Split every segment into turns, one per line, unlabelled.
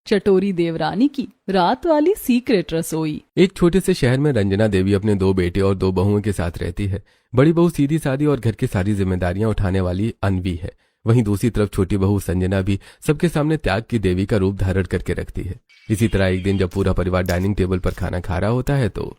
चटोरी देवरानी की रात वाली सीक्रेट रसोई।
एक छोटे से शहर में रंजना देवी अपने 2 बेटे और 2 बहुओं के साथ रहती है। बड़ी बहू सीधी सादी और घर की सारी जिम्मेदारियां उठाने वाली अनवी है। वहीं दूसरी तरफ छोटी बहू संजना भी सबके सामने त्याग की देवी का रूप धारण करके रखती है। इसी तरह एक दिन जब पूरा परिवार डाइनिंग टेबल पर खाना खा रहा होता है तो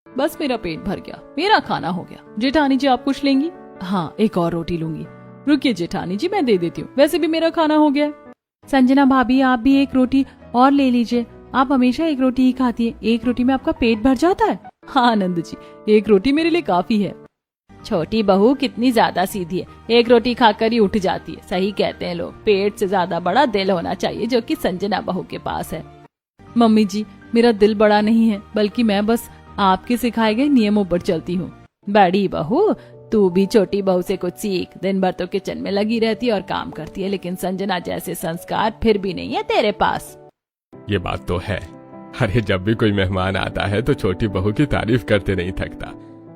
बस मेरा पेट भर गया, मेरा खाना हो गया। जेठानी जी आप कुछ लेंगी? हाँ, एक और रोटी लूंगी। रुकिए जेठानी जी, मैं दे देती हूँ, वैसे भी मेरा खाना हो गया है। संजना भाभी आप भी एक रोटी और ले लीजिए, आप हमेशा एक रोटी ही खाती है, एक रोटी में आपका पेट भर जाता है। हाँ आनंद जी, एक रोटी मेरे लिए काफी है। छोटी बहू कितनी ज्यादा सीधी है, एक रोटी खाकर ही उठ जाती है। सही कहते हैं लोग, पेट से ज्यादा बड़ा दिल होना चाहिए, जो कि संजना बहू के पास है। मम्मी जी, मेरा दिल बड़ा नहीं है, बल्कि मैं बस आपके सिखाए गए नियमों पर चलती हूँ। बड़ी बहू, तू भी छोटी बहू से कुछ सीख। दिन भर तो किचन में लगी रहती है और काम करती है, लेकिन संजना जैसे संस्कार फिर भी नहीं है तेरे पास।
ये बात तो है। अरे जब भी कोई मेहमान आता है तो छोटी बहू की तारीफ करते नहीं थकता।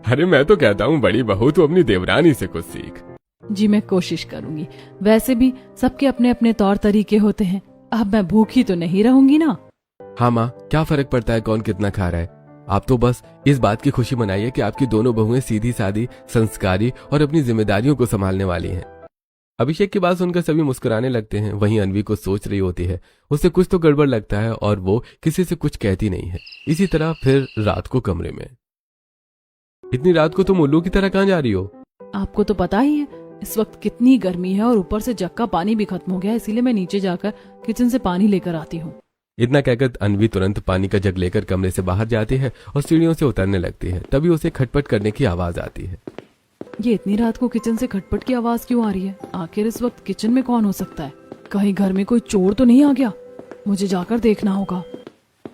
अरे मैं तो कहता हूँ बड़ी बहू तू अपनी देवरानी से कुछ सीख।
जी मैं कोशिश करूंगी, वैसे भी सबके अपने अपने तौर तरीके होते हैं। अब मैं भूखी तो नहीं रहूंगी ना।
हाँ माँ, क्या फर्क पड़ता है कौन कितना खा रहा है। आप तो बस इस बात की खुशी मनाइए कि आपकी दोनों बहुएं सीधी सादी, संस्कारी और अपनी जिम्मेदारियों को संभालने वाली हैं। अभिषेक की बात सुनकर सभी मुस्कुराने लगते हैं। वहीं अनवी को सोच रही होती है, उसे कुछ तो गड़बड़ लगता है और वो किसी से कुछ कहती नहीं है। इसी तरह फिर रात को कमरे में, इतनी रात को तुम उल्लू की तरह कहाँ जा रही हो?
आपको तो पता ही है इस वक्त कितनी गर्मी है और ऊपर से जग का पानी भी खत्म हो गया है, इसीलिए मैं नीचे जाकर किचन से पानी लेकर आती हूँ।
इतना कहकर अनवी तुरंत पानी का जग लेकर कमरे से बाहर जाती है और सीढ़ियों से उतरने लगती है। तभी उसे खटपट करने की आवाज आती है।
ये इतनी रात को किचन से खटपट की आवाज क्यों आ रही है? आखिर इस वक्त किचन में कौन हो सकता है? कहीं घर में कोई चोर तो नहीं आ गया? मुझे जाकर देखना होगा।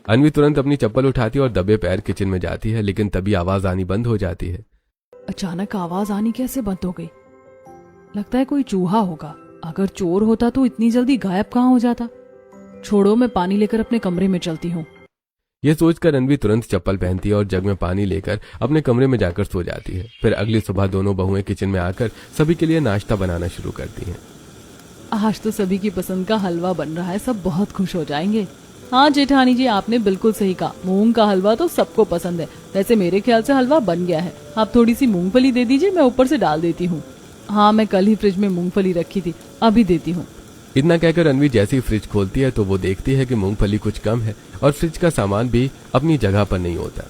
अनवी तुरंत अपनी चप्पल उठाती है और दबे पैर किचन में जाती है, लेकिन तभी आवाज आनी बंद हो जाती है।
अचानक आवाज आनी कैसे बंद हो गई? लगता है कोई चूहा होगा। अगर चोर होता तो इतनी जल्दी गायब कहाँ हो जाता? छोड़ो, मैं पानी लेकर अपने कमरे में चलती हूँ।
ये सोचकर अनवी तुरंत चप्पल पहनती है और जग में पानी लेकर अपने कमरे में जाकर सो जाती है। फिर अगली सुबह दोनों बहुएं किचन में आकर सभी के लिए नाश्ता बनाना शुरू करती हैं।
आज तो सभी की पसंद का हलवा बन रहा है, सब बहुत खुश हो जाएंगे। हाँ जेठानी जी, आपने बिल्कुल सही कहा, मूंग का हलवा तो सबको पसंद है। वैसे मेरे ख्याल से हलवा बन गया है, आप थोड़ी सी मूंगफली दे दीजिए, मैं ऊपर से डाल देती हूँ। हाँ, मैं कल ही फ्रिज में मूंगफली रखी थी, अभी देती हूँ।
इतना कहकर अनवी जैसे ही फ्रिज खोलती है तो वो देखती है कि मूंगफली कुछ कम है और फ्रिज का सामान भी अपनी जगह पर नहीं होता।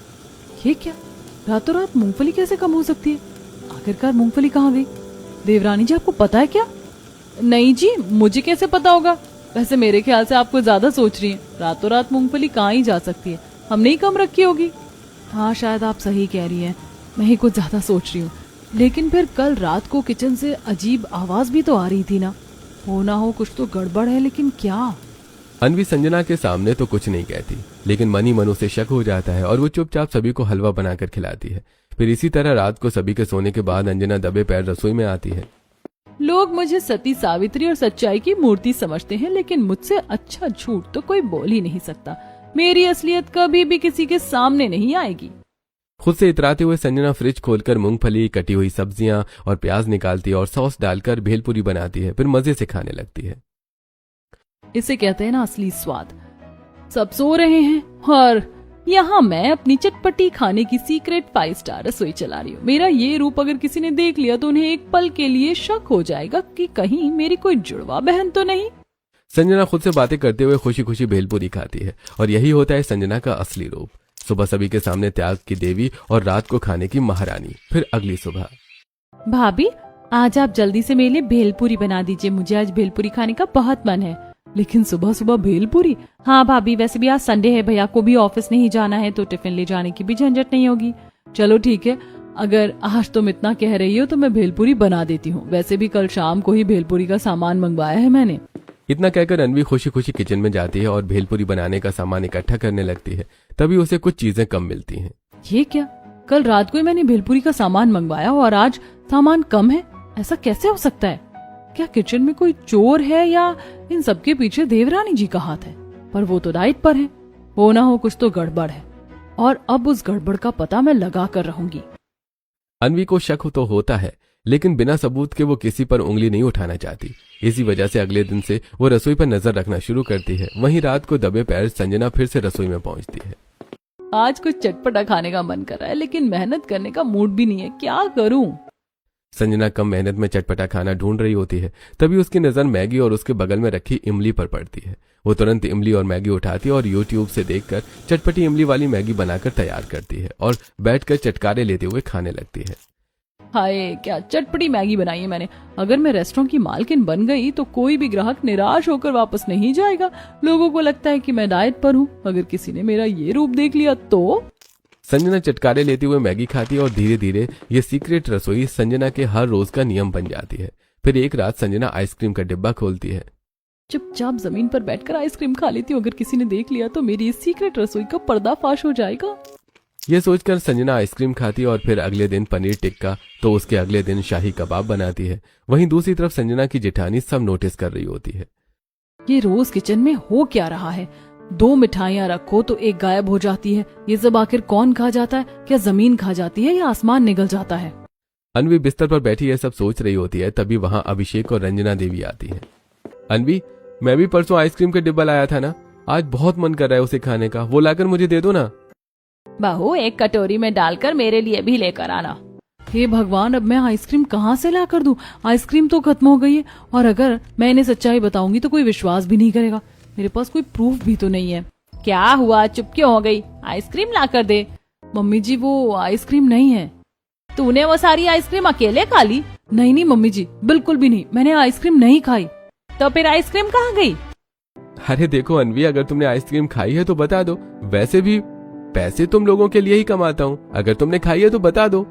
ये क्या, रातों रात मूंगफली कैसे कम हो सकती है? आखिरकार मूंगफली कहाँ गई? देवरानी जी आपको पता है क्या? नहीं जी, मुझे कैसे पता होगा? वैसे मेरे ख्याल से आपको ज्यादा सोच रही हैं। रातों रात मूंगफली कहाँ ही जा सकती है, हमने ही कम रखी होगी। हाँ शायद आप सही कह रही हैं, मैं ही कुछ ज्यादा सोच रही हूँ। लेकिन फिर कल रात को किचन से अजीब आवाज भी तो आ रही थी ना। हो ना हो कुछ तो गड़बड़ है, लेकिन क्या?
अनवी संजना के सामने तो कुछ नहीं कहती, लेकिन मन ही मन उसे शक हो जाता है और वो चुपचाप सभी को हलवा बनाकर खिलाती है। फिर इसी तरह रात को सभी के सोने के बाद अंजना दबे पैर रसोई में आती है।
लोग मुझे सती सावित्री और सच्चाई की मूर्ति समझते हैं, लेकिन मुझसे अच्छा झूठ तो कोई बोल ही नहीं सकता। मेरी असलियत कभी भी किसी के सामने नहीं आएगी।
खुद से इतराते हुए संजना फ्रिज खोलकर मूंगफली, कटी हुई सब्जियां और प्याज निकालती है और सॉस डालकर भेलपुरी बनाती है। फिर मजे से खाने लगती है।
इसे कहते हैं ना असली स्वाद। सब सो रहे हैं और यहाँ मैं अपनी चटपटी खाने की सीक्रेट 5 स्टार रसोई चला रही हूँ। मेरा ये रूप अगर किसी ने देख लिया तो उन्हें एक पल के लिए शक हो जाएगा कि कहीं मेरी कोई जुड़वा बहन तो नहीं।
संजना खुद से बातें करते हुए खुशी खुशी भेलपुरी खाती है और यही होता है संजना का असली रूप। सुबह सभी के सामने त्याग की देवी और रात को खाने की महारानी। फिर अगली सुबह,
भाभी आज आप जल्दी से मेरे लिए भेलपुरी बना दीजिए, मुझे आज भेलपुरी खाने का बहुत मन है। लेकिन सुबह सुबह भेलपुरी? हाँ भाभी, वैसे भी आज संडे है, भैया को भी ऑफिस नहीं जाना है तो टिफिन ले जाने की भी झंझट नहीं होगी। चलो ठीक है, अगर आज तुम इतना कह रही हो तो मैं भेलपुरी बना देती हूँ। वैसे भी कल शाम को ही भेलपुरी का सामान मंगवाया है मैंने।
इतना कहकर अनवी खुशी खुशी किचन में जाती है और भेलपुरी बनाने का सामान इकट्ठा करने लगती है। तभी उसे कुछ चीजें कम मिलती हैं।
ये क्या, कल रात को ही मैंने भेलपुरी का सामान मंगवाया और आज सामान कम है? ऐसा कैसे हो सकता है? क्या किचन में कोई चोर है या इन सबके पीछे देवरानी जी का हाथ है? पर वो तो डाइट पर है, हो ना हो कुछ तो गड़बड़ है और अब उस गड़बड़ का पता मैं लगा कर रहूंगी।
अनवी को शक तो होता है, लेकिन बिना सबूत के वो किसी पर उंगली नहीं उठाना चाहती। इसी वजह से अगले दिन से वो रसोई पर नजर रखना शुरू करती है। वहीं रात को दबे पैर संजना फिर से रसोई में पहुंचती है।
आज कुछ चटपटा खाने का मन कर रहा है, लेकिन मेहनत करने का मूड भी नहीं है, क्या करूं?
संजना कम मेहनत में चटपटा खाना ढूंढ रही होती है। तभी उसकी नजर मैगी और उसके बगल में रखी इमली पर पड़ती है। वो तुरंत इमली और मैगी उठाती है और यूट्यूब से देखकर चटपटी इमली वाली मैगी बनाकर तैयार करती है और बैठकर चटकारे लेते हुए खाने लगती है।
हाय, क्या चटपटी मैगी बनाई है मैंने। अगर मैं रेस्टोरेंट की मालकिन बन गई तो कोई भी ग्राहक निराश होकर वापस नहीं जाएगा। लोगों को लगता है कि मैं डाइट पर हूँ। अगर किसी ने मेरा ये रूप देख लिया तो।
संजना चटकारे लेते हुए मैगी खाती है और धीरे धीरे ये सीक्रेट रसोई संजना के हर रोज का नियम बन जाती है। फिर एक रात संजना आइसक्रीम का डिब्बा खोलती है।
चुपचाप जमीन पर बैठकर आइसक्रीम खा लेती हूँ। अगर किसी ने देख लिया तो मेरी इस सीक्रेट रसोई का पर्दाफाश हो जाएगा।
ये सोचकर संजना आइसक्रीम खाती है और फिर अगले दिन पनीर टिक्का तो उसके अगले दिन शाही कबाब बनाती है। वहीं दूसरी तरफ संजना की जेठानी सब नोटिस कर रही होती है।
ये रोज किचन में हो क्या रहा है? 2 मिठाइयाँ रखो तो एक गायब हो जाती है। ये सब आखिर कौन खा जाता है? क्या जमीन खा जाती है या आसमान निगल जाता है?
अनवी बिस्तर पर बैठी यह सब सोच रही होती है। तभी वहां अभिषेक और रंजना देवी आती है। अनवी, मैं भी परसों आइसक्रीम का डिब्बा लाया था ना, आज बहुत मन कर रहा है उसे खाने का, वो लाकर मुझे दे दो ना।
बहू, एक कटोरी में डालकर मेरे लिए भी लेकर आना। हे भगवान, अब मैं आइसक्रीम कहाँ से ला कर दूं? आइसक्रीम तो खत्म हो गई है और अगर मैं इन्हें सच्चाई बताऊंगी तो कोई विश्वास भी नहीं करेगा। मेरे पास कोई प्रूफ भी तो नहीं है। क्या हुआ, चुप क्यों हो गई? आइसक्रीम ला कर दे। मम्मी जी, वो आइसक्रीम नहीं है। तूने वो सारी आइसक्रीम अकेले खा ली? नहीं मम्मी जी, बिल्कुल भी नहीं, मैंने आइसक्रीम नहीं खाई। तो फिर आइसक्रीम कहाँ गई?
अरे देखो अनवी, अगर तुमने आइसक्रीम खाई है तो बता दो। वैसे भी पैसे तुम लोगों के लिए ही कमाता हूँ, अगर तुमने खाई है तो बता दो।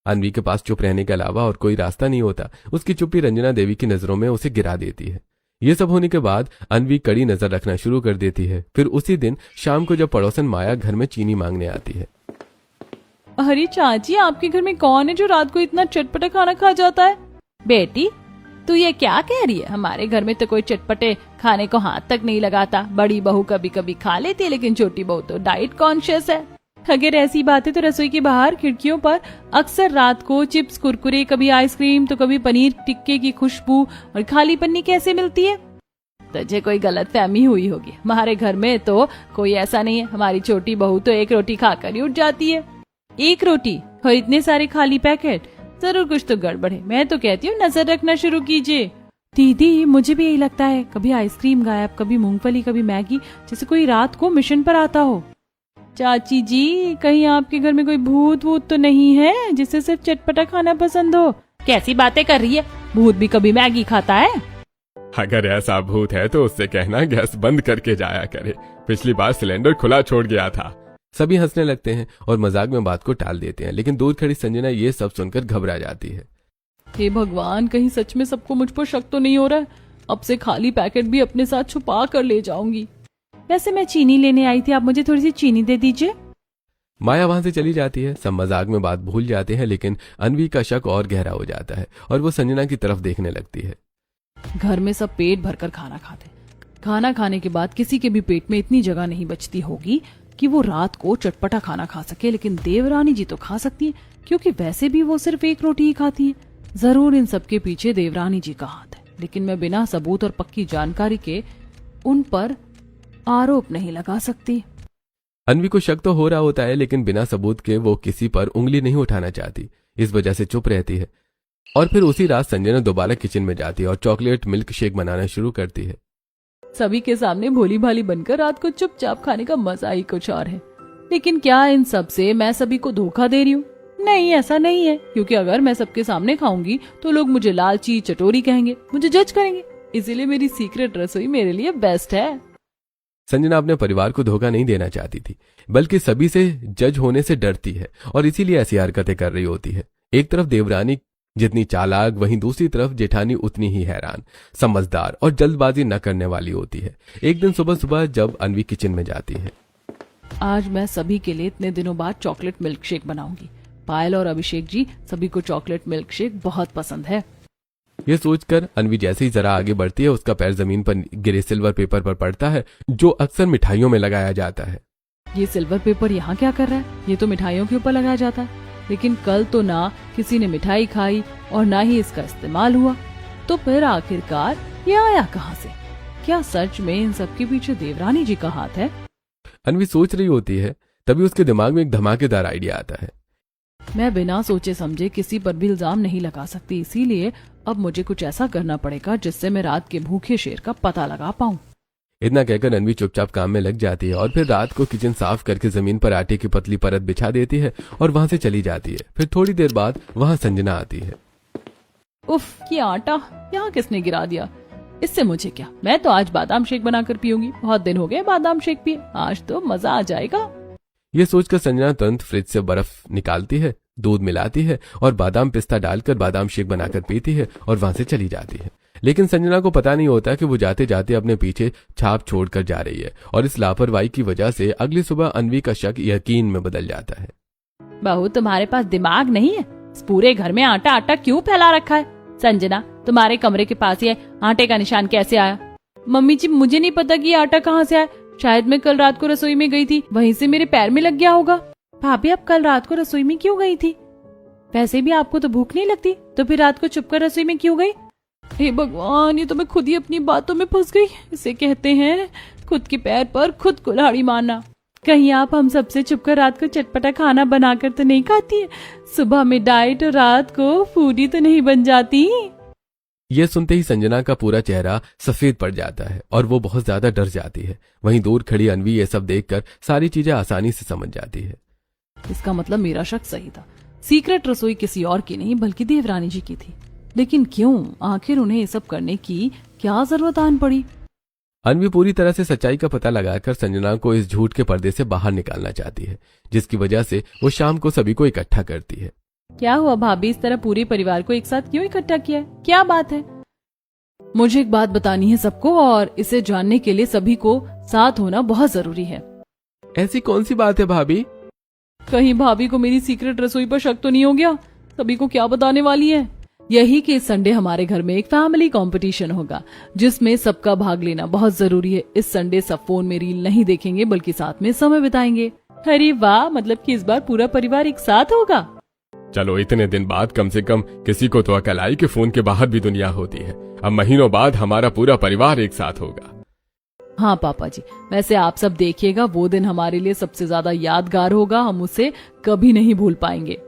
अनवी के पास चुप रहने के अलावा और कोई रास्ता नहीं होता। उसकी चुप्पी रंजना देवी की नजरों में उसे गिरा देती है। ये सब होने के बाद अनवी कड़ी नजर रखना शुरू कर देती है। फिर उसी दिन शाम को जब पड़ोसन माया घर में चीनी मांगने आती है।
अरे चाची, आपके घर में कौन है जो रात को इतना चटपटा खाना खा जाता है? बेटी, तू ये क्या कह रही है? हमारे घर में तो कोई चटपटे खाने को हाथ तक नहीं लगाता। बड़ी बहू कभी कभी खा लेती है, लेकिन छोटी बहू तो डाइट कॉन्शियस है। अगर ऐसी बातें तो रसोई के बाहर खिड़कियों पर अक्सर रात को चिप्स, कुरकुरे, कभी आइसक्रीम तो कभी पनीर टिक्के की खुशबू और खाली पन्नी कैसे मिलती है? तुझे कोई गलतफहमी हुई होगी। हमारे घर में तो कोई ऐसा नहीं है। हमारी छोटी बहू तो एक रोटी खाकर ही उठ जाती है। एक रोटी और इतने सारे खाली पैकेट, जरूर कुछ तो गड़बड़ है। मैं तो कहती हूँ नजर रखना शुरू कीजिए। दीदी, मुझे भी यही लगता है। कभी आइसक्रीम गायब, कभी मूंगफली, कभी मैगी, जैसे कोई रात को मिशन पर आता हो। चाची जी, कहीं आपके घर में कोई भूत वूत तो नहीं है जिसे सिर्फ चटपटा खाना पसंद हो? कैसी बातें कर रही है? भूत भी कभी मैगी खाता है?
अगर ऐसा भूत है तो उससे कहना गैस बंद करके जाया करे। पिछली बार सिलेंडर खुला छोड़ गया था। सभी हंसने लगते हैं और मजाक में बात को टाल देते हैं, लेकिन दूर खड़ी संजना ये सब सुनकर घबरा जाती है।
हे भगवान, कहीं सच में सबको मुझ पर शक तो नहीं हो रहा है? अब से खाली पैकेट भी अपने साथ छुपा कर ले जाऊंगी। वैसे मैं चीनी लेने आई थी, आप मुझे थोड़ी सी चीनी दे दीजिए।
माया वहां से चली जाती है। सब मजाक में बात भूल जाते हैं, लेकिन अनवी का शक और गहरा हो जाता है और वो संजना की तरफ देखने लगती है।
घर में सब पेट भरकर खाना खाते। खाना खाने के बाद किसी के भी पेट में इतनी जगह नहीं बचती होगी कि वो रात को चटपटा खाना खा सके, लेकिन देवरानी जी तो खा सकती है, क्योंकि वैसे भी वो सिर्फ एक रोटी ही खाती है। जरूर इन सबके पीछे देवरानी जी का हाथ है, लेकिन मैं बिना सबूत और पक्की जानकारी के उन पर आरोप नहीं लगा सकती।
अनवी को शक तो हो रहा होता है, लेकिन बिना सबूत के वो किसी पर उंगली नहीं उठाना चाहती। इस वजह से चुप रहती है। और फिर उसी रात संजना दोबारा किचन में जाती है और चॉकलेट मिल्क शेक बनाना शुरू करती है।
सभी के सामने भोली भाली बनकर रात को चुपचाप खाने का मजा ही कुछ और है। लेकिन क्या इन सब से मैं सभी को धोखा दे रही हूँ? नहीं, ऐसा नहीं है, क्योंकि अगर मैं सबके सामने खाऊंगी तो लोग मुझे लालची चटोरी कहेंगे, मुझे जज करेंगे। इसीलिए मेरी सीक्रेट रसोई मेरे लिए बेस्ट है।
संजना अपने परिवार को धोखा नहीं देना चाहती थी, बल्कि सभी से जज होने से डरती है और इसीलिए ऐसी हरकतें कर रही होती है। एक तरफ देवरानी जितनी चालाक, वहीं दूसरी तरफ जेठानी उतनी ही हैरान, समझदार और जल्दबाजी न करने वाली होती है। एक दिन सुबह सुबह जब अनवी किचन में जाती है,
आज मैं सभी के लिए इतने दिनों बाद चॉकलेट मिल्क शेक बनाऊंगी। पायल और अभिषेक जी, सभी को चॉकलेट मिल्क शेक बहुत पसंद है।
ये सोचकर अनवी जैसे ही जरा आगे बढ़ती है, उसका पैर जमीन पर गिरे सिल्वर पेपर पर पड़ता है, जो अक्सर मिठाइयों में लगाया जाता है।
ये सिल्वर पेपर यहाँ क्या कर रहा है? ये तो मिठाइयों के ऊपर लगाया जाता है। लेकिन कल तो ना किसी ने मिठाई खाई और ना ही इसका इस्तेमाल हुआ। तो फिर आखिरकार ये आया कहाँ से? क्या सच में इन सब के पीछे देवरानी जी का हाथ है?
अन्वी सोच रही होती है, तभी उसके दिमाग में एक धमाकेदार आइडिया आता है।
मैं बिना सोचे समझे किसी पर भी इल्जाम नहीं लगा सकती, इसीलिए अब मुझे कुछ ऐसा करना पड़ेगा जिससे मैं रात के भूखे शेर का पता लगा पाऊं।
इतना कहकर अन्वी चुपचाप काम में लग जाती है और फिर रात को किचन साफ करके जमीन पर आटे की पतली परत बिछा देती है और वहां से चली जाती है। फिर थोड़ी देर बाद वहां संजना आती है।
उफ, ये आटा यहाँ किसने गिरा दिया? इससे मुझे क्या, मैं तो आज बादाम शेक बनाकर पीऊंगी। बहुत दिन हो गए बादाम शेक पिए, आज तो मजा आ जाएगा।
ये सोचकर संजना तुरंत फ्रिज से बर्फ निकालती है, दूध मिलाती है और बादाम पिस्ता डालकर बादाम शेक बनाकर पीती है और वहां से चली जाती है। लेकिन संजना को पता नहीं होता कि वो जाते जाते अपने पीछे छाप छोड़कर जा रही है और इस लापरवाही की वजह से अगली सुबह अन्वी का शक यकीन में बदल जाता है।
बहू, तुम्हारे पास दिमाग नहीं है? इस पूरे घर में आटा आटा क्यों फैला रखा है? संजना, तुम्हारे कमरे के पास ये आटे का निशान कैसे आया? मम्मी जी, मुझे नहीं पता कि ये आटा कहाँ से आया। शायद मैं कल रात को रसोई में गई थी, वहीं से मेरे पैर में लग गया होगा। भाभी, आप कल रात को रसोई में क्यों गई थी? वैसे भी आपको तो भूख नहीं लगती, तो फिर रात को छुपकर रसोई में क्यों गई? हे भगवान, ये तो मैं खुद ही अपनी बातों में फंस गई। इसे कहते हैं खुद के पैर पर खुद कुल्हाड़ी मारना। कहीं आप हम सबसे छुपकर रात को चटपटा खाना बनाकर तो नहीं खाती है? सुबह में डाइट और रात को फूडी तो नहीं बन जाती?
यह सुनते ही संजना का पूरा चेहरा सफेद पड़ जाता है और वो बहुत ज्यादा डर जाती है। वहीं दूर खड़ी अन्वी ये सब देखकर सारी चीजें आसानी से समझ जाती है।
इसका मतलब मेरा शक सही था। सीक्रेट रसोई किसी और की नहीं बल्कि देवरानी जी की थी। लेकिन क्यों? आखिर उन्हें ये सब करने की क्या जरूरत आन पड़ी?
अन्वी पूरी तरह से सच्चाई का पता लगाकर संजना को इस झूठ के पर्दे से बाहर निकालना चाहती है, जिसकी वजह से वो शाम को सभी को इकट्ठा करती है।
क्या हुआ भाभी, इस तरह पूरे परिवार को एक साथ क्यों इकट्ठा किया है? क्या बात है? मुझे एक बात बतानी है सबको, और इसे जानने के लिए सभी को साथ होना बहुत जरूरी है।
ऐसी कौन सी बात है भाभी?
कहीं भाभी को मेरी सीक्रेट रसोई पर शक तो नहीं हो गया? सभी को क्या बताने वाली है? यही कि इस संडे हमारे घर में एक फैमिली कंपटीशन होगा, जिसमें सबका भाग लेना बहुत जरूरी है। इस संडे सब फोन में रील नहीं देखेंगे बल्कि साथ में समय बिताएंगे। अरे वाह, मतलब कि इस बार पूरा परिवार एक साथ होगा।
चलो, इतने दिन बाद कम से कम किसी को तो अकल आई कि फोन के बाहर भी दुनिया होती है। अब महीनों बाद हमारा पूरा परिवार एक साथ होगा।
हाँ पापा जी, वैसे आप सब देखिएगा, वो दिन हमारे लिए सबसे ज्यादा यादगार होगा। हम उसे कभी नहीं भूल पाएंगे।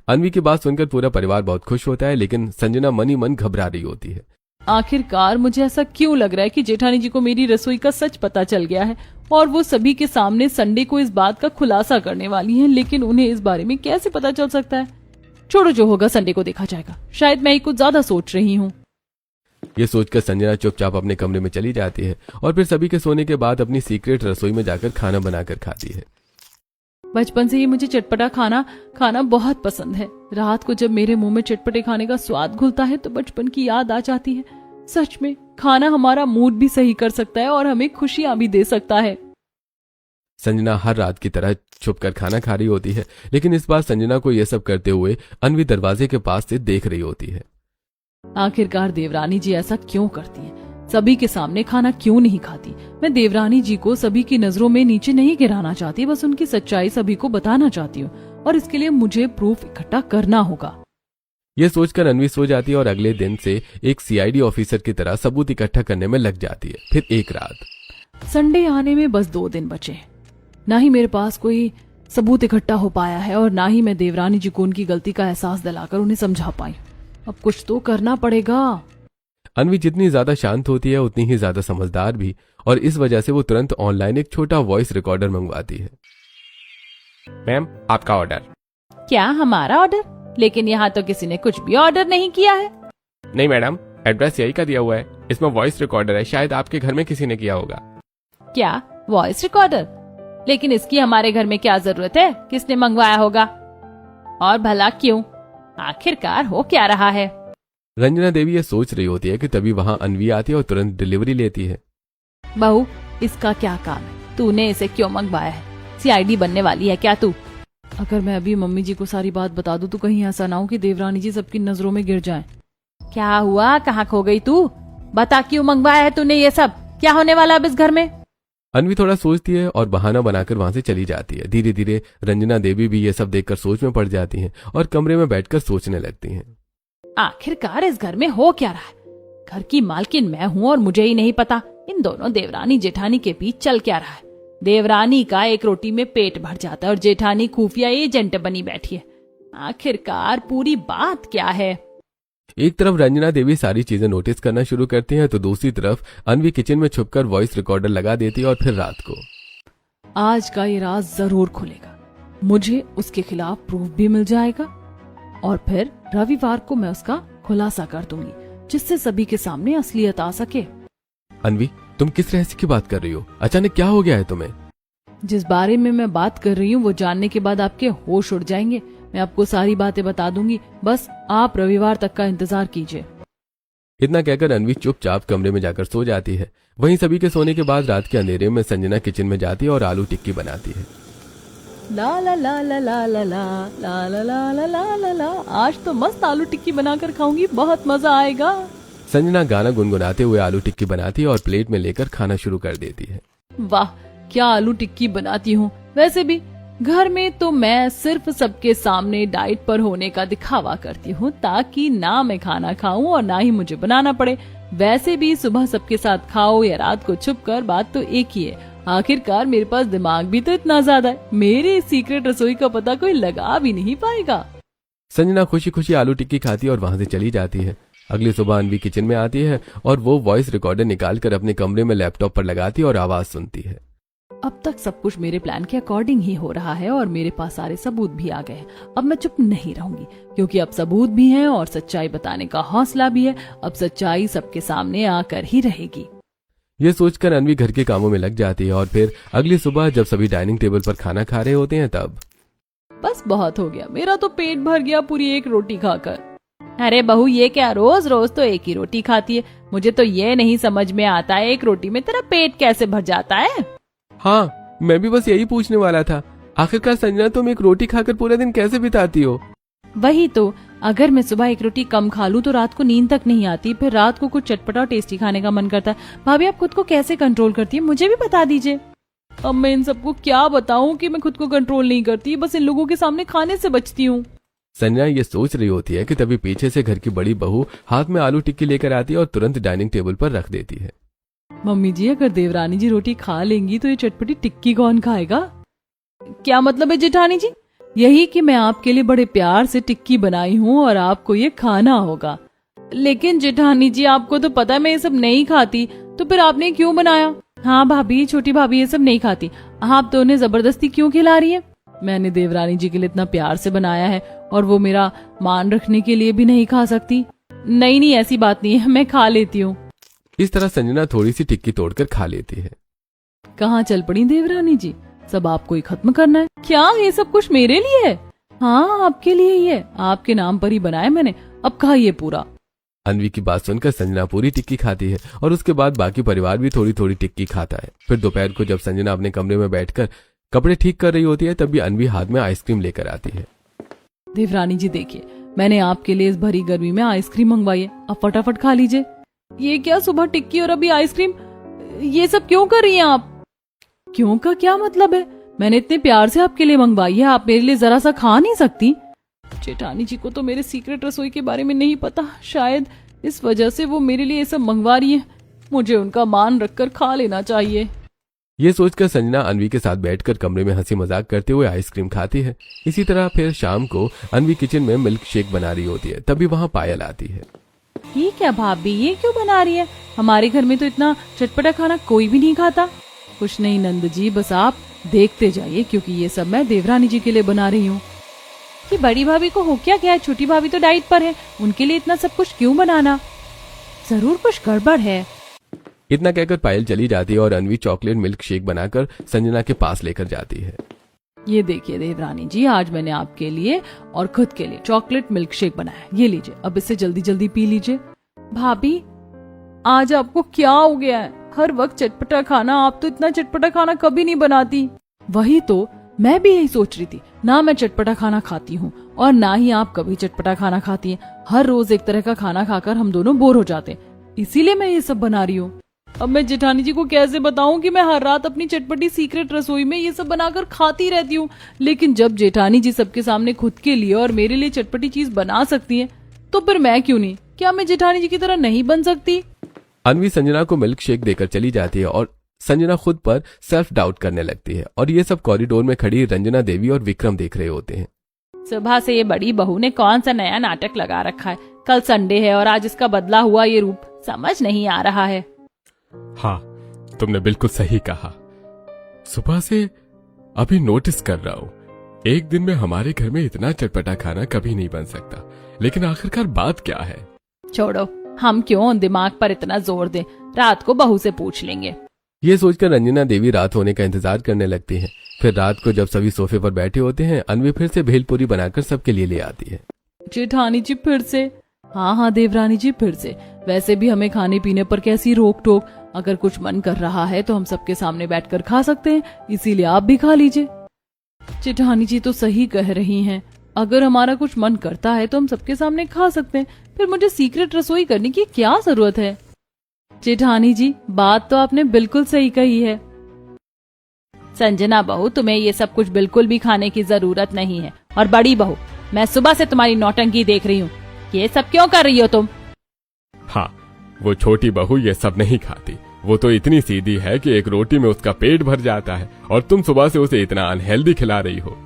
अन्वी की बात सुनकर पूरा परिवार बहुत खुश होता है, लेकिन संजना मन ही मन घबरा रही होती है।
आखिरकार मुझे ऐसा क्यों लग रहा है कि जेठानी जी को मेरी रसोई का सच पता चल गया है और वो सभी के सामने संडे को इस बात का खुलासा करने वाली हैं। लेकिन उन्हें इस बारे में कैसे पता चल सकता है? छोड़ो, जो होगा संडे को देखा जाएगा। शायद मैं ही कुछ ज्यादा सोच रही हूँ।
ये सोचकर संजना चुपचाप अपने कमरे में चली जाती है और फिर सभी के सोने के बाद अपनी सीक्रेट रसोई में जाकर खाना बनाकर खाती है।
बचपन से ही मुझे चटपटा खाना बहुत पसंद है। रात को जब मेरे मुंह में चटपटे खाने का स्वाद घुलता है तो बचपन की याद आ जाती है। सच में खाना हमारा मूड भी सही कर सकता है और हमें खुशियां भी दे सकता है।
संजना हर रात की तरह छुपकर खाना खा रही होती है, लेकिन इस बार संजना को यह सब करते हुए अन्वी दरवाजे के पास से देख रही होती है।
आखिरकार देवरानी जी ऐसा क्यों करती हैं? सभी के सामने खाना क्यों नहीं खाती? मैं देवरानी जी को सभी की नजरों में नीचे नहीं गिराना चाहती, बस उनकी सच्चाई सभी को बताना चाहती हूँ और इसके लिए मुझे प्रूफ इकट्ठा करना होगा।
यह सोचकर अन्वी सो जाती है और अगले दिन से एक सीआईडी ऑफिसर की तरह सबूत इकट्ठा करने में लग जाती है। फिर एक रात,
संडे आने में बस 2 दिन बचे हैं। ना ही मेरे पास कोई सबूत इकट्ठा हो पाया है और ना ही मैं देवरानी जी को उनकी गलती का एहसास दिलाकर उन्हें समझा पाई। अब कुछ तो करना पड़ेगा।
अन्वी जितनी ज्यादा शांत होती है उतनी ही ज्यादा समझदार भी, और इस वजह से वो तुरंत ऑनलाइन एक छोटा वॉइस रिकॉर्डर मंगवाती है। मैम, आपका ऑर्डर।
क्या हमारा ऑर्डर? लेकिन यहाँ तो किसी ने कुछ भी ऑर्डर नहीं किया है।
नहीं मैडम, एड्रेस यही का दिया हुआ है। इसमें वॉइस रिकॉर्डर है, शायद आपके घर में किसी ने किया होगा।
क्या वॉइस रिकॉर्डर? लेकिन इसकी हमारे घर में क्या जरूरत है? किसने मंगवाया होगा और भला क्यों? आखिरकार हो क्या रहा है?
रंजना देवी ये सोच रही होती है कि तभी वहां अन्वी आती है और तुरंत डिलीवरी लेती है।
बहू, इसका क्या काम है? तूने इसे क्यों मंगवाया है? सीआईडी बनने वाली है क्या तू? अगर मैं अभी मम्मी जी को सारी बात बता दूं तो कहीं ऐसा ना हो कि देवरानी जी सबकी नजरों में गिर जाएं। क्या हुआ? कहाँ खो गई तू? बता, क्यों मंगवाया है तूने ये सब? क्या होने वाला अब इस घर में?
अनवी थोड़ा सोचती है और बहाना बनाकर वहां से चली जाती है। धीरे धीरे रंजना देवी भी ये सब देखकर सोच में पड़ जाती हैं और कमरे में बैठकर सोचने लगती हैं।
आखिरकार इस घर में हो क्या रहा है? घर की मालकिन मैं हूँ और मुझे ही नहीं पता इन दोनों देवरानी जेठानी के बीच चल क्या रहा है। देवरानी का एक रोटी में पेट भर जाता है और जेठानी खुफिया एजेंट बनी बैठी है। आखिरकार पूरी बात क्या है?
एक तरफ रंजना देवी सारी चीजें नोटिस करना शुरू करती हैं तो दूसरी तरफ अनवी किचन में छुपकर वॉइस रिकॉर्डर लगा देती है और फिर रात को
आज का ये राज जरूर खुलेगा, मुझे उसके खिलाफ प्रूफ भी मिल जाएगा और फिर रविवार को मैं उसका खुलासा कर दूंगी जिससे सभी के सामने असलियत आ सके।
अनवी, तुम किस रहस्य की बात कर रही हो? अचानक क्या हो गया है तुम्हें?
जिस बारे में मैं बात कर रही हूँ वो जानने के बाद आपके होश उड़ जाएंगे। मैं आपको सारी बातें बता दूंगी, बस आप रविवार तक का इंतजार कीजिए।
इतना कहकर अनवी चुपचाप कमरे में जाकर सो जाती है। वहीं सभी के सोने के बाद रात के अंधेरे में संजना किचन में जाती है और आलू टिक्की बनाती है।
ला ला ला ला ला ला ला ला ला ला ला ला ला ला, आज तो मस्त आलू टिक्की बनाकर खाऊंगी, बहुत मजा आएगा।
संजना गाना गुनगुनाते हुए आलू टिक्की बनाती है और प्लेट में लेकर खाना शुरू कर देती है।
वाह, क्या आलू टिक्की बनाती हूँ। वैसे भी घर में तो मैं सिर्फ सबके सामने डाइट पर होने का दिखावा करती हूँ ताकि ना मैं खाना खाऊं और ना ही मुझे बनाना पड़े। वैसे भी सुबह सबके साथ खाओ या रात को छुप कर, बात तो एक ही है। आखिरकार मेरे पास दिमाग भी तो इतना ज्यादा है, मेरे सीक्रेट रसोई का पता कोई लगा भी नहीं पाएगा।
संजना खुशी खुशी आलू टिक्की खाती है और वहां से चली जाती है। अगली सुबह अनवी किचन में आती है और वो वॉइस रिकॉर्डर निकालकर अपने कमरे में लैपटॉप पर लगाती है और आवाज सुनती है।
अब तक सब कुछ मेरे प्लान के अकॉर्डिंग ही हो रहा है और मेरे पास सारे सबूत भी आ गए हैं। अब मैं चुप नहीं रहूंगी क्योंकि अब सबूत भी हैं और सच्चाई बताने का हौसला भी है। अब सच्चाई सबके सामने आकर ही रहेगी।
ये सोचकर अनवी घर के कामों में लग जाती है और फिर अगली सुबह जब सभी डाइनिंग टेबल पर खाना खा रहे होते हैं तब
बस बहुत हो गया, मेरा तो पेट भर गया पूरी एक रोटी खाकर। अरे बहू, ये क्या रोज रोज तो एक ही रोटी खाती है? मुझे तो ये नहीं समझ में आता है, एक रोटी में तेरा पेट कैसे भर जाता है?
हाँ, मैं भी बस यही पूछने वाला था। आखिरकार संजना, तुम एक रोटी खाकर पूरा दिन कैसे बिताती हो?
वही तो, अगर मैं सुबह एक रोटी कम खा लूं तो रात को नींद तक नहीं आती, फिर रात को कुछ चटपटा और टेस्टी खाने का मन करता है। भाभी, आप खुद को कैसे कंट्रोल करती है, मुझे भी बता दीजिए। अब मैं इन सबको क्या बताऊं कि मैं खुद को कंट्रोल नहीं करती, बस इन लोगों के सामने खाने से बचती हूँ।
संजना ये सोच रही होती है कि तभी पीछे से घर की बड़ी बहू हाथ में आलू टिक्की लेकर आती है और तुरंत डाइनिंग टेबल पर रख देती है।
मम्मी जी, अगर देवरानी जी रोटी खा लेंगी तो ये चटपटी टिक्की कौन खाएगा? क्या मतलब है जेठानी जी? यही कि मैं आपके लिए बड़े प्यार से टिक्की बनाई हूँ और आपको ये खाना होगा। लेकिन जेठानी जी, आपको तो पता है मैं ये सब नहीं खाती, तो फिर आपने क्यों बनाया? हाँ भाभी, छोटी भाभी ये सब नहीं खाती, आप तो उन्हें जबरदस्ती क्यों खिला रही है? मैंने देवरानी जी के लिए इतना प्यार से बनाया है और वो मेरा मान रखने के लिए भी नहीं खा सकती? नहीं नहीं, ऐसी बात नहीं है, मैं खा लेती हूँ।
इस तरह संजना थोड़ी सी टिक्की तोड़कर खा लेती है।
कहाँ चल पड़ी देवरानी जी? सब आपको ही खत्म करना है क्या? ये सब कुछ मेरे लिए है? हाँ, आपके लिए ही है, आपके नाम पर ही बनाया मैंने, अब खाइए पूरा।
अनवी की बात सुनकर संजना पूरी टिक्की खाती है और उसके बाद बाकी परिवार भी थोड़ी थोड़ी टिक्की खाता है। फिर दोपहर को जब संजना अपने कमरे में बैठकर कपड़े ठीक कर रही होती है तभी अनवी हाथ में आइसक्रीम लेकर आती है।
देवरानी जी देखिए, मैंने आपके लिए इस भरी गर्मी में आइसक्रीम मंगवाई है, अब फटाफट खा लीजिए। ये क्या, सुबह टिक्की और अभी आइसक्रीम? ये सब क्यों कर रही हैं आप? क्यों का क्या मतलब है? मैंने इतने प्यार से आपके लिए मंगवाई है, आप मेरे लिए जरा सा खा नहीं सकती? जेठानी जी को तो मेरे सीक्रेट रसोई के बारे में नहीं पता, शायद इस वजह से वो मेरे लिए ये सब मंगवा रही है। मुझे उनका मान रखकर खा लेना चाहिए।
ये सोचकर संजना अनवी के साथ बैठकर कमरे में हंसी मजाक करते हुए आइसक्रीम खाती है। इसी तरह फिर शाम को अनवी किचन में मिल्क शेक बना रही होती है, तभी वहाँ पायल आती है।
ये क्या भाभी, ये क्यों बना रही है? हमारे घर में तो इतना चटपटा खाना कोई भी नहीं खाता। कुछ नहीं नंद जी, बस आप देखते जाइए क्योंकि ये सब मैं देवरानी जी के लिए बना रही हूँ। कि बड़ी भाभी को हो क्या गया? छोटी भाभी तो डाइट पर है, उनके लिए इतना सब कुछ क्यों बनाना? जरूर कुछ गड़बड़ है।
इतना कहकर पायल चली जाती है और अनवी चॉकलेट मिल्क शेक बनाकर संजना के पास लेकर जाती है।
ये देखिए देवरानी जी, आज मैंने आपके लिए और खुद के लिए चॉकलेट मिल्क शेक बनाया, ये लीजिए, अब इसे जल्दी जल्दी पी लीजिए। भाभी, आज आपको क्या हो गया है? हर वक्त चटपटा खाना, आप तो इतना चटपटा खाना कभी नहीं बनाती। वही तो, मैं भी यही सोच रही थी, ना मैं चटपटा खाना खाती हूँ और ना ही आप कभी चटपटा खाना खाती हैं। हर रोज एक तरह का खाना खाकर हम दोनों बोर हो जाते हैं, इसीलिए मैं ये सब बना रही हूँ। अब मैं जेठानी जी को कैसे बताऊं कि मैं हर रात अपनी चटपटी सीक्रेट रसोई में ये सब बनाकर खाती रहती हूँ, लेकिन जब जेठानी जी सबके सामने खुद के लिए और मेरे लिए चटपटी चीज बना सकती हैं, तो फिर मैं क्यों नहीं? क्या मैं जेठानी जी की तरह नहीं बन सकती?
अन्वी संजना को मिल्क शेक देकर चली जाती है और संजना खुद पर सेल्फ डाउट करने लगती है। और ये सब कॉरिडोर में खड़ी रंजना देवी और विक्रम देख रहे होते हैं।
सुबह से ये बड़ी बहू ने कौन सा नया नाटक लगा रखा है? कल संडे है और आज इसका बदला हुआ ये रूप समझ नहीं आ रहा है।
हाँ, तुमने बिल्कुल सही कहा। सुबह से अभी नोटिस कर रहा हूँ, एक दिन में हमारे घर में इतना चटपटा खाना कभी नहीं बन सकता, लेकिन आखिरकार बात क्या है?
छोड़ो, हम क्यों दिमाग पर इतना जोर दें, रात को बहू से पूछ लेंगे।
ये सोचकर रंजना देवी रात होने का इंतजार करने लगती है। फिर रात को जब सभी सोफे पर बैठे होते हैं, अन्वी फिर से भेलपूरी बनाकर सबके लिए ले आती है।
जेठानी जी फिर से? हाँ देवरानी जी फिर से। वैसे भी हमें खाने पीने पर कैसी रोक टोक, अगर कुछ मन कर रहा है तो हम सबके सामने बैठकर खा सकते हैं, इसीलिए आप भी खा लीजिए। जेठानी जी तो सही कह रही हैं, अगर हमारा कुछ मन करता है तो हम सबके सामने खा सकते हैं, फिर मुझे सीक्रेट रसोई करने की क्या जरूरत है? जेठानी जी, बात तो आपने बिल्कुल सही कही है। संजना बहू, तुम्हें ये सब कुछ बिल्कुल भी खाने की जरूरत नहीं है। और बड़ी बहू, मैं सुबह से तुम्हारी नौटंकी देख रही हूँ, ये सब क्यों कर रही हो तुम?
हाँ, वो छोटी बहू ये सब नहीं खाती, वो तो इतनी सीधी है कि एक रोटी में उसका पेट भर जाता है, और तुम सुबह से उसे इतना अनहेल्दी खिला रही हो।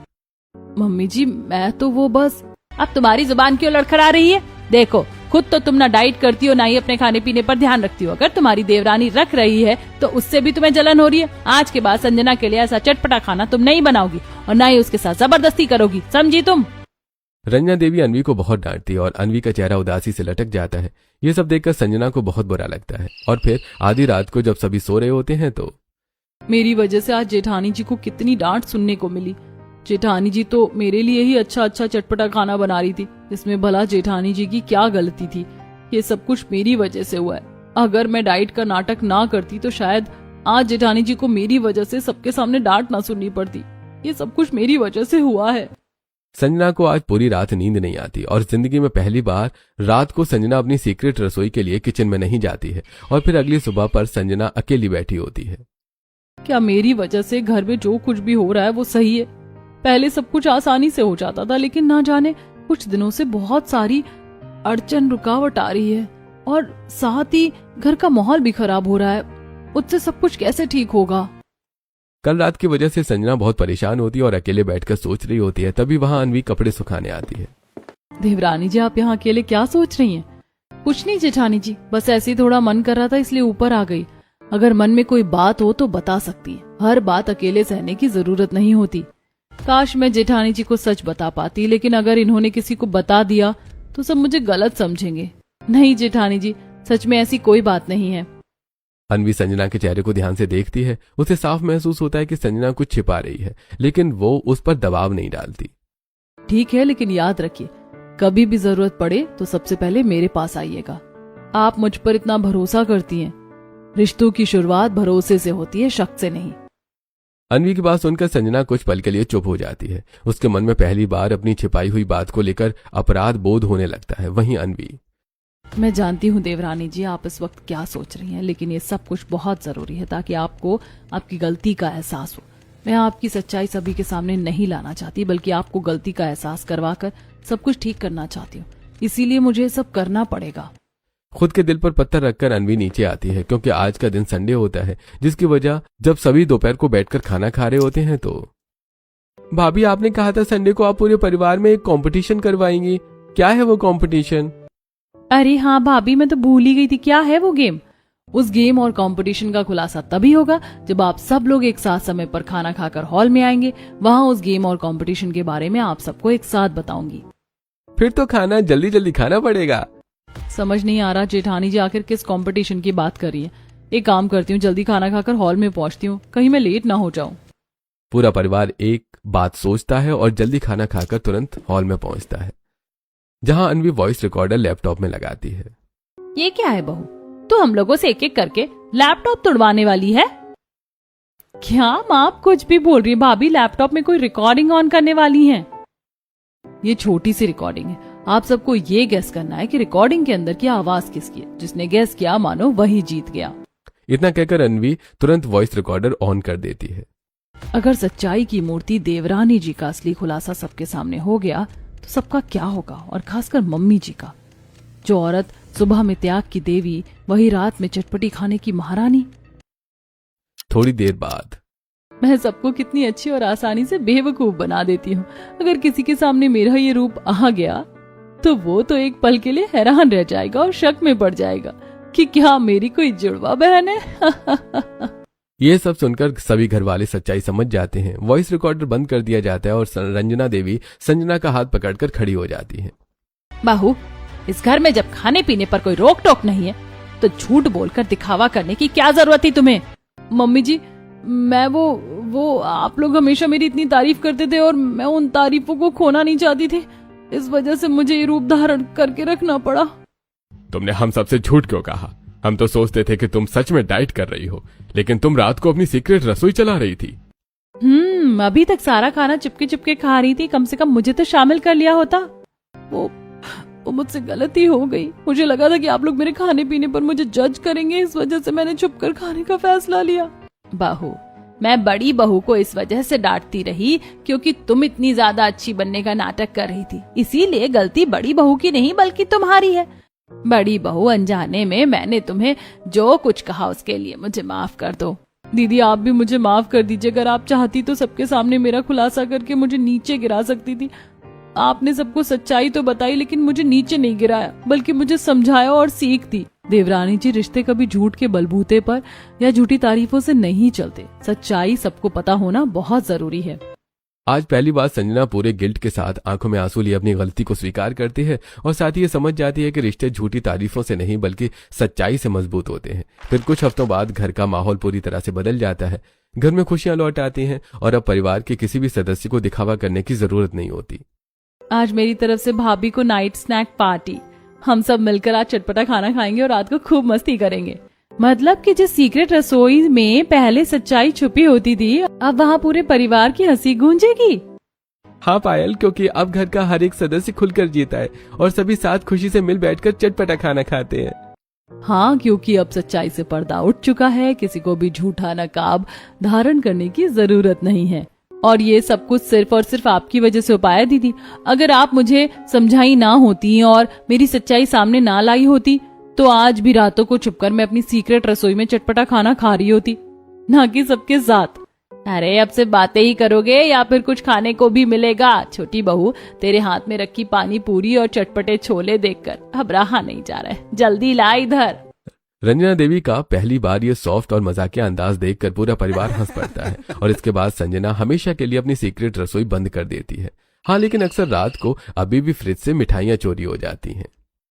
मम्मी जी, मैं तो वो बस। अब तुम्हारी जुबान क्यों लड़खड़ा रही है? देखो, खुद तो तुम ना डाइट करती हो, ना ही अपने खाने पीने पर ध्यान रखती हो। अगर तुम्हारी देवरानी रख रही है तो उससे भी तुम्हें जलन हो रही है। आज के बाद संजना के लिए ऐसा चटपटा खाना तुम नहीं बनाओगी और ना ही उसके साथ जबरदस्ती करोगी, समझी तुम?
रंजना देवी अन्वी को बहुत डांटती है और अन्वी का चेहरा उदासी से लटक जाता है। ये सब देखकर संजना को बहुत बुरा लगता है। और फिर आधी रात को जब सभी सो रहे होते हैं तो
मेरी वजह से आज जेठानी जी को कितनी डांट सुनने को मिली। जेठानी जी तो मेरे लिए ही अच्छा चटपटा खाना बना रही थी, इसमें भला जेठानी जी की क्या गलती थी? ये सब कुछ मेरी वजह से हुआ है। अगर मैं डाइट का नाटक ना करती तो शायद आज जेठानी जी को मेरी वजह से सबके सामने डांट ना सुननी पड़ती। ये सब कुछ मेरी वजह से हुआ है।
संजना को आज पूरी रात नींद नहीं आती और जिंदगी में पहली बार रात को संजना अपनी सीक्रेट रसोई के लिए किचन में नहीं जाती है। और फिर अगली सुबह पर संजना अकेली बैठी होती है।
क्या मेरी वजह से घर में जो कुछ भी हो रहा है वो सही है? पहले सब कुछ आसानी से हो जाता था, लेकिन ना जाने कुछ दिनों से बहुत सारी अड़चन रुकावट आ रही है और साथ ही घर का माहौल भी खराब हो रहा है। उससे सब कुछ कैसे ठीक होगा?
कल रात की वजह से संजना बहुत परेशान होती है और अकेले बैठकर सोच रही होती है। तभी वहां अन्वी कपड़े सुखाने आती है।
देवरानी जी, आप यहाँ अकेले क्या सोच रही हैं? कुछ नहीं जेठानी जी, बस ऐसे ही थोड़ा मन कर रहा था इसलिए ऊपर आ गई। अगर मन में कोई बात हो तो बता सकती है, हर बात अकेले सहने की जरूरत नहीं होती। काश मैं जेठानी जी को सच बता पाती, लेकिन अगर इन्होंने किसी को बता दिया तो सब मुझे गलत समझेंगे। नहीं जेठानी जी, सच में ऐसी कोई बात नहीं है।
अन्वी संजना के चेहरे को ध्यान से देखती है। उसे साफ महसूस होता है कि संजना कुछ छिपा रही है, लेकिन वो उस पर दबाव नहीं डालती।
ठीक है, लेकिन याद रखिए, कभी भी जरूरत पड़े तो सबसे पहले मेरे पास आइएगा। आप मुझ पर इतना भरोसा करती हैं। रिश्तों की शुरुआत भरोसे से होती है, शक से नहीं।
अन्वी की बात सुनकर संजना कुछ पल के लिए चुप हो जाती है। उसके मन में पहली बार अपनी छिपाई हुई बात को लेकर अपराध बोध होने लगता है। वहीं अन्वी,
मैं जानती हूँ देवरानी जी आप इस वक्त क्या सोच रही हैं, लेकिन ये सब कुछ बहुत जरूरी है ताकि आपको आपकी गलती का एहसास हो। मैं आपकी सच्चाई सभी के सामने नहीं लाना चाहती, बल्कि आपको गलती का एहसास करवाकर सब कुछ ठीक करना चाहती हूँ। इसीलिए मुझे सब करना पड़ेगा।
खुद के दिल पर पत्थर रखकर अन्वी नीचे आती है, क्योंकि आज का दिन संडे होता है, जिसकी वजह जब सभी दोपहर को बैठकर खाना खा रहे होते हैं तो भाभी, आपने कहा था संडे को आप पूरे परिवार में एक कंपटीशन करवाएंगी, क्या है वो कंपटीशन?
अरे हाँ भाभी, मैं तो भूल ही गई थी, क्या है वो गेम? उस गेम और कंपटीशन का खुलासा तभी होगा जब आप सब लोग एक साथ समय पर खाना खाकर हॉल में आएंगे। वहाँ उस गेम और कंपटीशन के बारे में आप सबको एक साथ बताऊंगी।
फिर तो खाना जल्दी जल्दी खाना पड़ेगा।
समझ नहीं आ रहा जेठानी जी आखिर किस कंपटीशन की बात कर रही है। एक काम करती हूँ, जल्दी खाना खाकर हॉल में पहुंचती हूँ, कहीं मैं लेट ना हो जाऊं।
पूरा परिवार एक बात सोचता है और जल्दी खाना खाकर तुरंत हॉल में पहुंचता है, जहां अन्वी वॉइस रिकॉर्डर लैपटॉप में लगाती है।
ये क्या है बहू, तो हम लोगों से एक एक करके लैपटॉप तुड़वाने वाली है क्या? आप कुछ भी बोल रही है भाभी, लैपटॉप में कोई रिकॉर्डिंग ऑन करने वाली है। ये छोटी सी रिकॉर्डिंग है, आप सबको ये गेस करना है कि रिकॉर्डिंग के अंदर की आवाज किसकी है। जिसने गेस किया मानो वही जीत गया।
इतना कहकर अन्वी तुरंत वॉइस रिकॉर्डर ऑन कर देती है।
अगर सच्चाई की मूर्ति देवरानी जी का असली खुलासा सबके सामने हो गया तो सबका क्या होगा, और खासकर मम्मी जी का। जो औरत सुबह में त्याग की देवी, वही रात में चटपटी खाने की महारानी।
थोड़ी देर बाद
मैं सबको कितनी अच्छी और आसानी से बेवकूफ बना देती हूँ। अगर किसी के सामने मेरा ये रूप आ गया तो वो तो एक पल के लिए हैरान रह जाएगा और शक में पड़ जाएगा कि क्या मेरी कोई जुड़वा बहन है।
ये सब सुनकर सभी घर वाले सच्चाई समझ जाते हैं। वॉइस रिकॉर्डर बंद कर दिया जाता है और रंजना देवी संजना का हाथ पकड़कर खड़ी हो जाती है।
बहू, इस घर में जब खाने पीने पर कोई रोक टोक नहीं है तो झूठ बोलकर दिखावा करने की क्या जरूरत थी तुम्हें? मम्मी जी, मैं वो आप लोग हमेशा मेरी इतनी तारीफ करते थे और मैं उन तारीफों को खोना नहीं चाहती थी, इस वजह से मुझे ये रूप धारण करके रखना पड़ा।
तुमने हम सबसे झूठ क्यों कहा? हम तो सोचते थे कि तुम सच में डाइट कर रही हो, लेकिन तुम रात को अपनी सीक्रेट रसोई चला रही थी।
अभी तक सारा खाना चुपके चुपके खा रही थी, कम से कम मुझे तो शामिल कर लिया होता। वो मुझसे गलती हो गई। मुझे लगा था कि आप लोग मेरे खाने पीने पर मुझे जज करेंगे, इस वजह से मैंने छुपकर खाने का फैसला लिया। बहू, मैं बड़ी बहू को इस वजह से डांटती रही क्योंकि तुम इतनी ज्यादा अच्छी बनने का नाटक कर रही थी, इसीलिए गलती बड़ी बहू की नहीं बल्कि तुम्हारी है। बड़ी बहू, अनजाने में मैंने तुम्हें जो कुछ कहा उसके लिए मुझे माफ कर दो। दीदी, आप भी मुझे माफ कर दीजिए। अगर आप चाहती तो सबके सामने मेरा खुलासा करके मुझे नीचे गिरा सकती थी। आपने सबको सच्चाई तो बताई, लेकिन मुझे नीचे नहीं गिराया, बल्कि मुझे समझाया और सीख दी। देवरानी जी, रिश्ते कभी झूठ के बलबूते पर या झूठी तारीफों से नहीं चलते। सच्चाई सबको पता होना बहुत जरूरी है।
आज पहली बार संजना पूरे गिल्ट के साथ आंखों में आंसू लिए अपनी गलती को स्वीकार करती है और साथ ही ये समझ जाती है कि रिश्ते झूठी तारीफों से नहीं बल्कि सच्चाई से मजबूत होते हैं। फिर कुछ हफ्तों बाद घर का माहौल पूरी तरह से बदल जाता है। घर में खुशियां लौट आती हैं और अब परिवार के किसी भी सदस्य को दिखावा करने की जरूरत नहीं होती।
आज मेरी तरफ से भाभी को नाइट स्नैक पार्टी। हम सब मिलकर आज चटपटा खाना खाएंगे और रात को खूब मस्ती करेंगे। मतलब कि जिस सीक्रेट रसोई में पहले सच्चाई छुपी होती थी, अब वहाँ पूरे परिवार की हंसी गूंजेगी।
हाँ पायल, क्योंकि अब घर का हर एक सदस्य खुलकर जीता है और सभी साथ खुशी से मिल बैठकर चटपटा खाना खाते हैं।
हाँ, क्योंकि अब सच्चाई से पर्दा उठ चुका है। किसी को भी झूठा नकाब धारण करने की जरूरत नहीं है। और ये सब कुछ सिर्फ और सिर्फ आपकी वजह से हो पाया दीदी। अगर आप मुझे समझाई ना होती और मेरी सच्चाई सामने ना लाई होती तो आज भी रातों को छुपकर मैं अपनी सीक्रेट रसोई में चटपटा खाना खा रही होती, ना कि सबके साथ। अरे अब से बातें ही करोगे या फिर कुछ खाने को भी मिलेगा? छोटी बहू, तेरे हाथ में रखी पानी पूरी और चटपटे छोले देखकर अब रहा नहीं जा रहा है, जल्दी ला इधर।
रंजना देवी का पहली बार ये सॉफ्ट और मजाकिया अंदाज देखकर पूरा परिवार हंस पड़ता है और इसके बाद संजना हमेशा के लिए अपनी सीक्रेट रसोई बंद कर देती है। हाँ, लेकिन अक्सर रात को अभी भी फ्रिज से मिठाइयां चोरी हो जाती हैं।